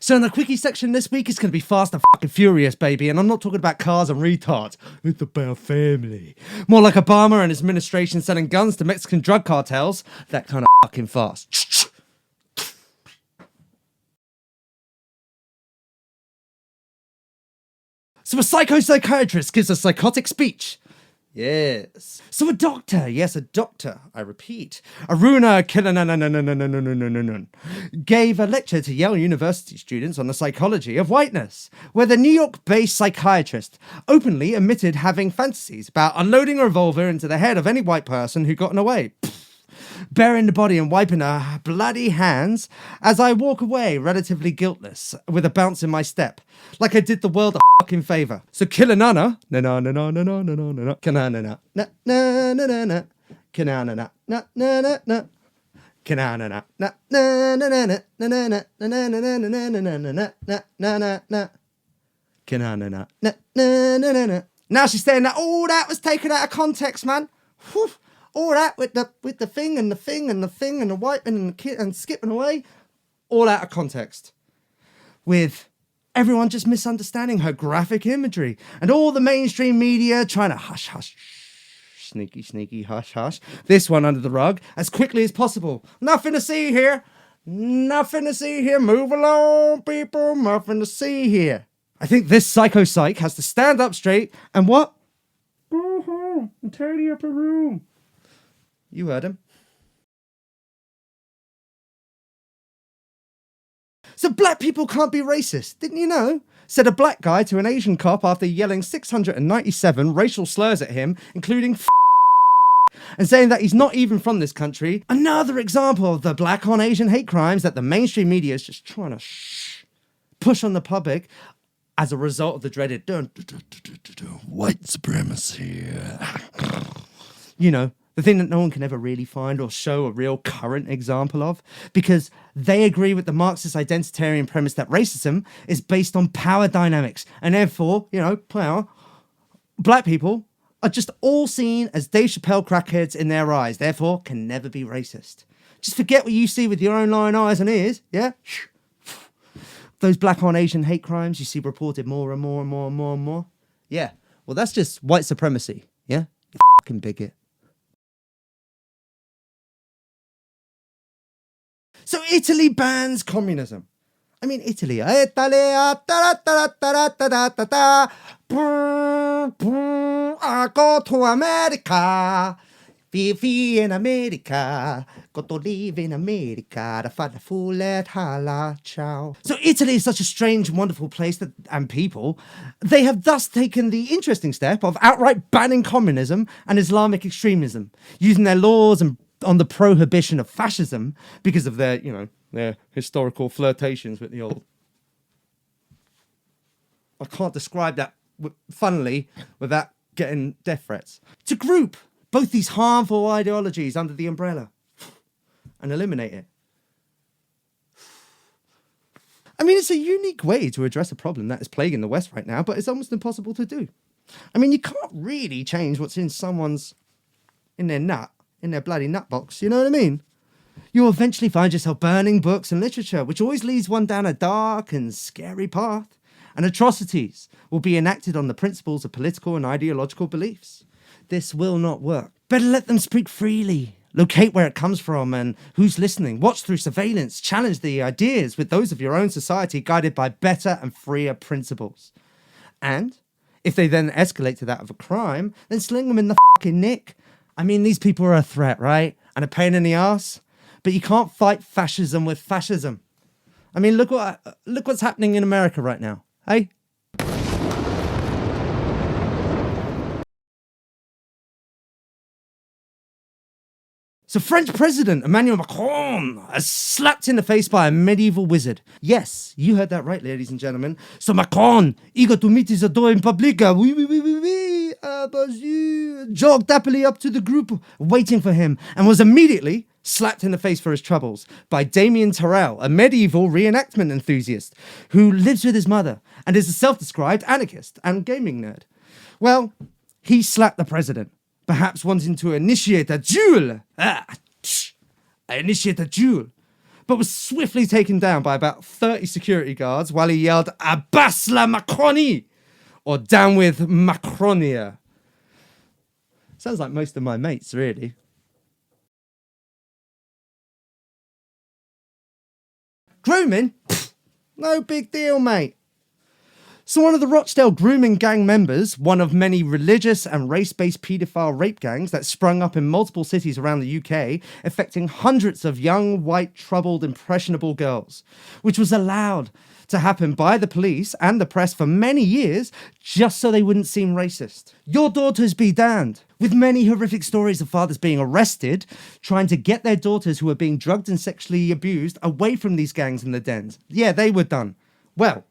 So in the quickie section this week, it's going to be fast and fucking furious, baby. And I'm not talking about cars and retards. It's about family. More like Obama and his administration selling guns to Mexican drug cartels. That kind of fucking fast. So a psychiatrist gives a psychotic speech. Yes. So a doctor, yes, a doctor, I repeat, Aruna Kilananan gave a lecture to Yale University students on the psychology of whiteness, where the New York-based psychiatrist openly admitted having fantasies about unloading a revolver into the head of any white person who got away. Burying the body and wiping her bloody hands as I walk away relatively guiltless with a bounce in my step, like I did the world a fucking favour. So Killanana, na na na na na na na na na, kanana na na na na na, kanana na na na na na, kanana na na na na na na na na na na na na na na na, kanana na na na na na. Now she's saying that all that was taken out of context, man. Whew. All that with the thing and the thing and the thing and the wiping and the kid and skipping away, all out of context. With everyone just misunderstanding her graphic imagery and all the mainstream media trying to hush, hush, sneaky, sneaky, hush, hush, this one under the rug as quickly as possible. Nothing to see here. Nothing to see here. Move along, people. Nothing to see here. I think this psych has to stand up straight and what? Go home and tidy up a room. You heard him. So black people can't be racist, didn't you know? Said a black guy to an Asian cop after yelling 697 racial slurs at him, including and saying that he's not even from this country. Another example of the black on Asian hate crimes that the mainstream media is just trying to push on the public as a result of the dreaded white supremacy. You know, the thing that no one can ever really find or show a real current example of, because they agree with the Marxist identitarian premise that racism is based on power dynamics, and therefore, you know, power. Black people are just all seen as Dave Chappelle crackheads in their eyes, therefore can never be racist. Just forget what you see with your own lying eyes and ears, yeah? Those black on Asian hate crimes you see reported more and more and more and more and more. Yeah, well, that's just white supremacy, yeah? You fucking bigot. So Italy bans communism. I mean, Italy. I go to America. Vivi in America. Go to live in America. The father fool at hala ciao. So Italy is such a strange, wonderful place and people. They have thus taken the interesting step of outright banning communism and Islamic extremism, using their laws and on the prohibition of fascism because of their, you know, their historical flirtations with the old. I can't describe that funnily without getting death threats. To group both these harmful ideologies under the umbrella and eliminate it. I mean, it's a unique way to address a problem that is plaguing the West right now, but it's almost impossible to do. I mean, you can't really change what's in their bloody nut box, you know what I mean? You'll eventually find yourself burning books and literature, which always leads one down a dark and scary path. And atrocities will be enacted on the principles of political and ideological beliefs. This will not work. Better let them speak freely. Locate where it comes from and who's listening. Watch through surveillance. Challenge the ideas with those of your own society guided by better and freer principles. And if they then escalate to that of a crime, then sling them in the fucking nick. I mean, these people are a threat, right? And a pain in the ass. But you can't fight fascism with fascism. I mean, look what's happening in America right now, hey? So French President Emmanuel Macron is slapped in the face by a medieval wizard. Yes, you heard that right, ladies and gentlemen. So Macron, eager to meet his adore in public, jogged happily up to the group waiting for him and was immediately slapped in the face for his troubles by Damien Terrell, a medieval reenactment enthusiast who lives with his mother and is a self-described anarchist and gaming nerd. Well, he slapped the president, perhaps wanting to initiate a duel. Initiate a duel but was swiftly taken down by about 30 security guards while he yelled, "Abbas la Macronie!" or "Down with Macronia." Sounds like most of my mates, really. Grooming? Pfft, no big deal, mate. So one of the Rochdale grooming gang members, one of many religious and race-based paedophile rape gangs that sprung up in multiple cities around the UK, affecting hundreds of young, white, troubled, impressionable girls, which was allowed to happen by the police and the press for many years, just so they wouldn't seem racist. Your daughters be damned. With many horrific stories of fathers being arrested, trying to get their daughters who were being drugged and sexually abused away from these gangs in the dens. Yeah, they were done. Well,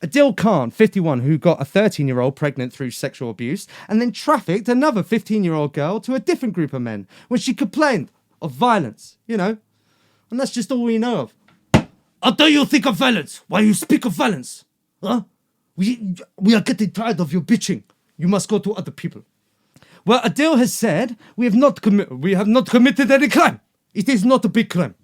Adil Khan, 51, who got a 13-year-old pregnant through sexual abuse and then trafficked another 15-year-old girl to a different group of men when she complained of violence, you know. And that's just all we know of. How do you think of violence? Why you speak of violence? Huh? We are getting tired of your bitching. You must go to other people. Well, Adil has said, we have not committed any crime. It is not a big crime.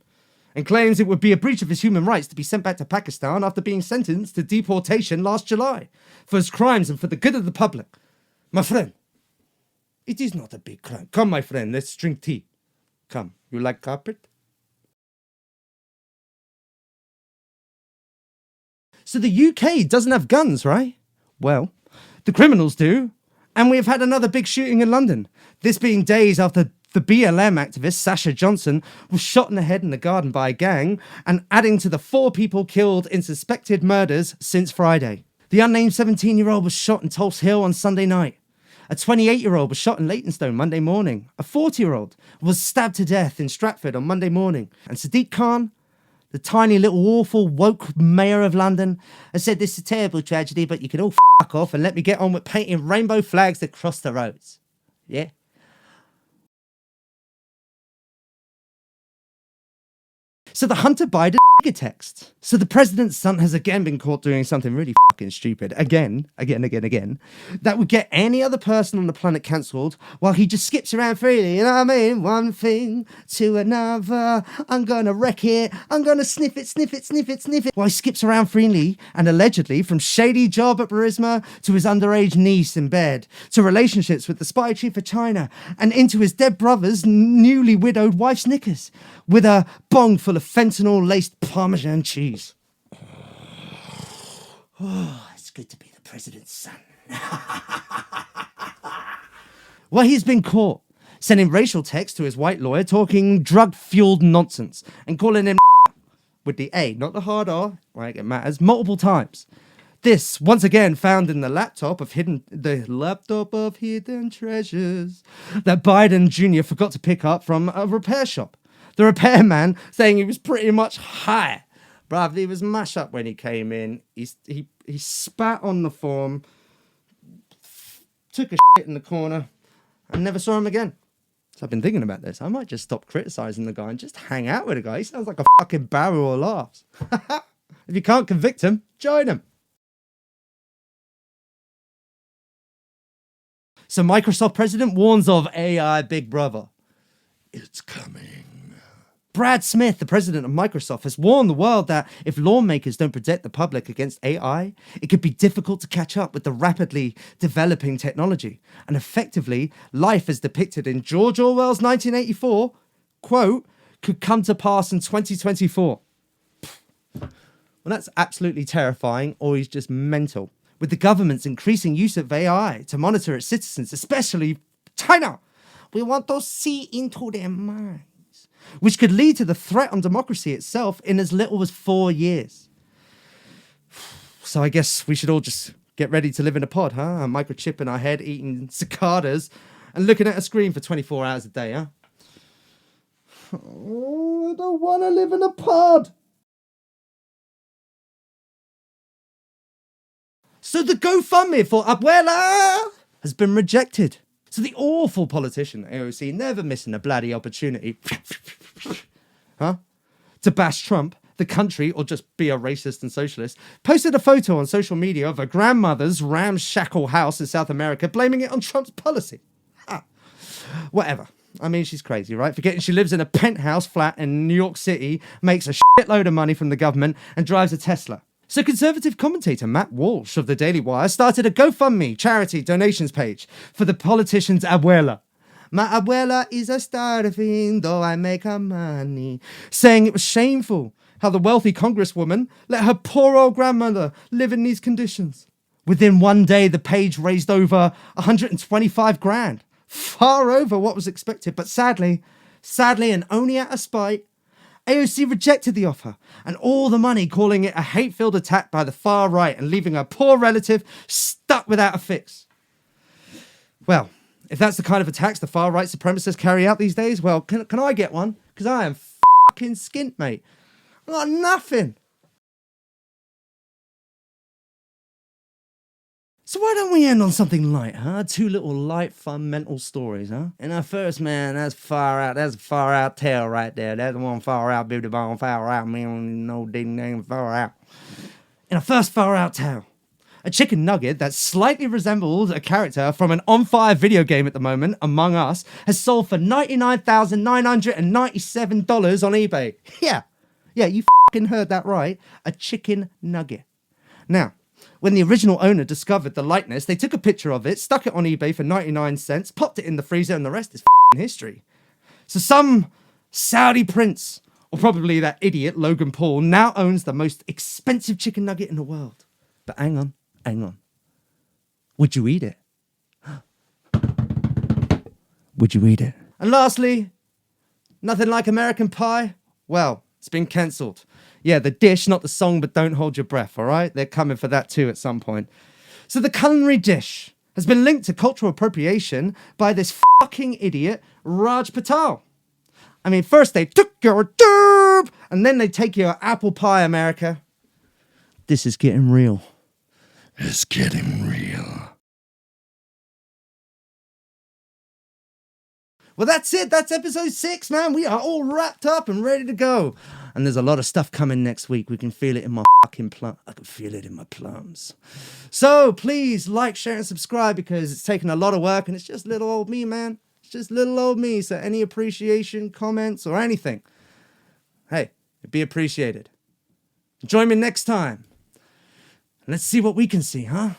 And claims it would be a breach of his human rights to be sent back to Pakistan after being sentenced to deportation last July for his crimes and for the good of the public. My friend, it is not a big crime. Come, my friend, let's drink tea. Come, you like carpet? So the UK doesn't have guns, right? Well, the criminals do. And we have had another big shooting in London. This being days after the BLM activist Sasha Johnson was shot in the head in the garden by a gang, and adding to the 4 people killed in suspected murders since Friday. The unnamed 17-year-old was shot in Tulse Hill on Sunday night. A 28-year-old was shot in Leytonstone Monday morning. A 40-year-old was stabbed to death in Stratford on Monday morning. And Sadiq Khan, the tiny little awful woke mayor of London, has said this is a terrible tragedy, but you can all fuck off and let me get on with painting rainbow flags across the roads. Yeah? So the Hunter Biden text. So the president's son has again been caught doing something really fucking stupid. Again. That would get any other person on the planet cancelled while he just skips around freely. You know what I mean? One thing to another. I'm gonna wreck it. I'm gonna sniff it. While he skips around freely and allegedly from shady job at Burisma to his underage niece in bed to relationships with the spy chief of China and into his dead brother's newly widowed wife's knickers with a bong full of fentanyl-laced Parmesan cheese. Oh, it's good to be the president's son. Well, he's been caught sending racial texts to his white lawyer talking drug-fueled nonsense and calling him with the A, not the hard R, right, it matters, multiple times. This, once again, found in the laptop of hidden treasures that Biden Jr. forgot to pick up from a repair shop. The repairman saying he was pretty much high. Bruv, he was mash up when he came in. He spat on the form, took a shit in the corner, and never saw him again. So I've been thinking about this. I might just stop criticising the guy and just hang out with the guy. He sounds like a fucking barrel of laughs. If you can't convict him, join him. So Microsoft president warns of AI Big Brother. It's coming. Brad Smith, the president of Microsoft, has warned the world that if lawmakers don't protect the public against AI, it could be difficult to catch up with the rapidly developing technology. And effectively, life as depicted in George Orwell's 1984, quote, could come to pass in 2024. Well, that's absolutely terrifying, or he's just mental. With the government's increasing use of AI to monitor its citizens, especially China, we want to see into their minds, which could lead to the threat on democracy itself in as little as 4 years. So I guess we should all just get ready to live in a pod, huh? A microchip in our head, eating cicadas and looking at a screen for 24 hours a day, huh? Oh, I don't want to live in a pod. So the GoFundMe for Abuela has been rejected. So the awful politician, AOC, never missing a bloody opportunity, to bash Trump, the country, or just be a racist and socialist, posted a photo on social media of her grandmother's ramshackle house in South America, blaming it on Trump's policy. Whatever. I mean, she's crazy, right? Forgetting she lives in a penthouse flat in New York City, makes a shitload of money from the government, and drives a Tesla. So conservative commentator Matt Walsh of the Daily Wire started a GoFundMe charity donations page for the politician's abuela. My abuela is a starving, though I make her money. Saying it was shameful how the wealthy congresswoman let her poor old grandmother live in these conditions. Within one day, the page raised over 125 grand. Far over what was expected, but sadly, and only out of spite, AOC rejected the offer and all the money, calling it a hate-filled attack by the far right and leaving her poor relative stuck without a fix. Well, if that's the kind of attacks the far right supremacists carry out these days, well, can I get one? Because I am fucking skint, mate. I got nothing. So why don't we end on something light, huh? Two little light, fun, mental stories, huh? And our first, man, that's far out. That's a far out tale right there. That's one far out, beauty bone, far out, man, no ding name, far out. In our first far out tale, a chicken nugget that slightly resembles a character from an on-fire video game at the moment, Among Us, has sold for $99,997 on eBay. Yeah, you fucking heard that right. A chicken nugget. Now, when the original owner discovered the likeness, they took a picture of it, stuck it on eBay for 99 cents, popped it in the freezer, and the rest is history. So some Saudi prince, or probably that idiot Logan Paul, now owns the most expensive chicken nugget in the world. But hang on. Would you eat it? Would you eat it? And lastly, nothing like American Pie? Well, it's been cancelled. Yeah, the dish, not the song, but don't hold your breath, all right? They're coming for that too at some point. So the culinary dish has been linked to cultural appropriation by this fucking idiot, Raj Patel. I mean, first they took your derb, and then they take your apple pie, America. This is getting real. It's getting real. Well, that's it. That's episode 6, man. We are all wrapped up and ready to go. And there's a lot of stuff coming next week. We can feel it in my fucking plum. I can feel it in my plums. So please like, share, and subscribe because it's taken a lot of work and it's just little old me, man. It's just little old me. So any appreciation, comments, or anything, hey, it'd be appreciated. Join me next time. Let's see what we can see, huh?